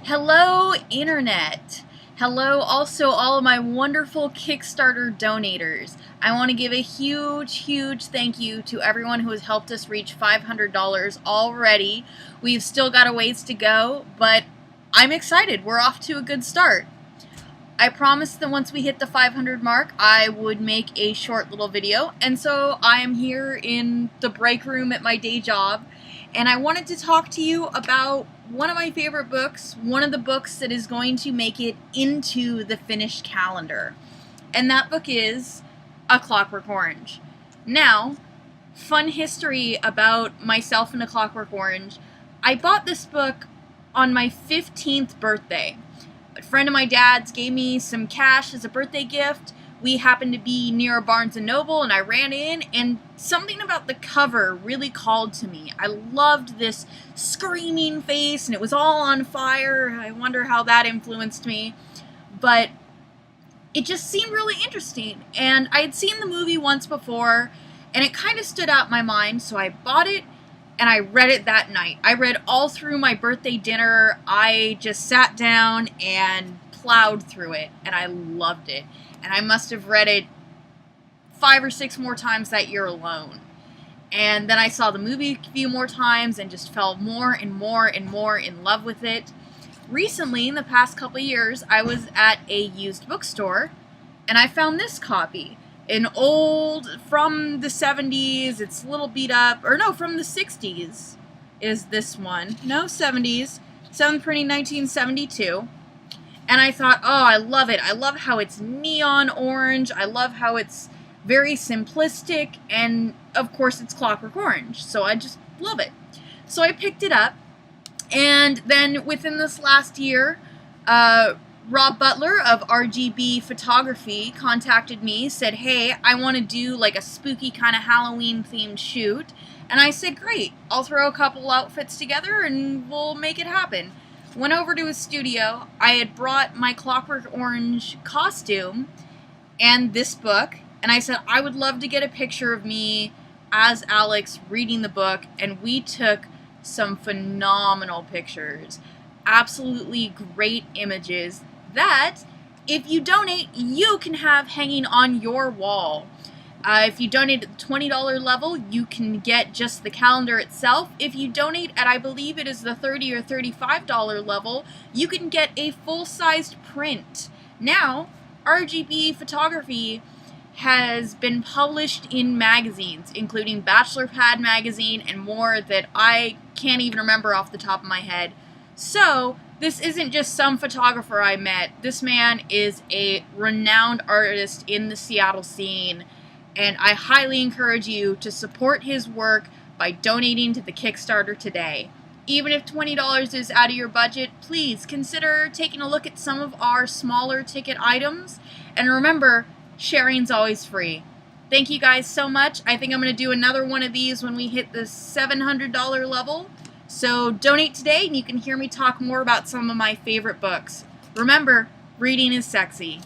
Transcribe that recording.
Hello, Internet. Hello, also all of my wonderful Kickstarter donators. I want to give a huge thank you to everyone who has helped us reach $500 already. We've still got a ways to go, but I'm excited. We're off to a good start. I promised that once we hit the 500 mark, I would make a short little video, and so I am here in the break room at my day job, and I wanted to talk to you about one of my favorite books, one of the books that is going to make it into the finished calendar, and that book is A Clockwork Orange. Now, fun history about myself and A Clockwork Orange. I bought this book on my 15th birthday. A friend of my dad's gave me some cash as a birthday gift. We happened to be near a Barnes & Noble, and I ran in, and something about the cover really called to me. I loved this screaming face, and it was all on fire. I wonder how that influenced me. But it just seemed really interesting, and I had seen the movie once before, and it kind of stood out in my mind, so I bought it, and I read it that night. I read all through my birthday dinner. I just sat down and plowed through it, and I loved it. And I must have read it 5 or 6 more times that year alone. And then I saw the movie a few more times and just fell more and more in love with it. Recently, in the past couple of years, I was at a used bookstore, and I found this copy. An old, from the 70s, it's a little beat up, or no, from the 60s is this one. No, 70s, 7th printing 1972. And I thought, oh, I love it. I love how it's neon orange. I love how it's very simplistic, and of course it's Clockwork Orange, so I just love it. So I picked it up, and then within this last year, Rob Butler of RGB Photography contacted me, said, hey, I want to do like a spooky kind of Halloween themed shoot. And I said, great, I'll throw a couple outfits together and we'll make it happen. Went over to his studio. I had brought my Clockwork Orange costume and this book, and I said, I would love to get a picture of me as Alex reading the book, and we took some phenomenal pictures. Absolutely great images that, if you donate, you can have hanging on your wall. If you donate at the $20 level, you can get just the calendar itself. If you donate at, I believe it is the $30 or $35 level, you can get a full-sized print. Now, RGB Photography has been published in magazines, including Bachelor Pad magazine and more that I can't even remember off the top of my head. So, this isn't just some photographer I met. This man is a renowned artist in the Seattle scene, and I highly encourage you to support his work by donating to the Kickstarter today. Even if $20 is out of your budget, please consider taking a look at some of our smaller ticket items. And remember, sharing's always free. Thank you guys so much. I think I'm going to do another one of these when we hit the $700 level. So donate today and you can hear me talk more about some of my favorite books. Remember, reading is sexy.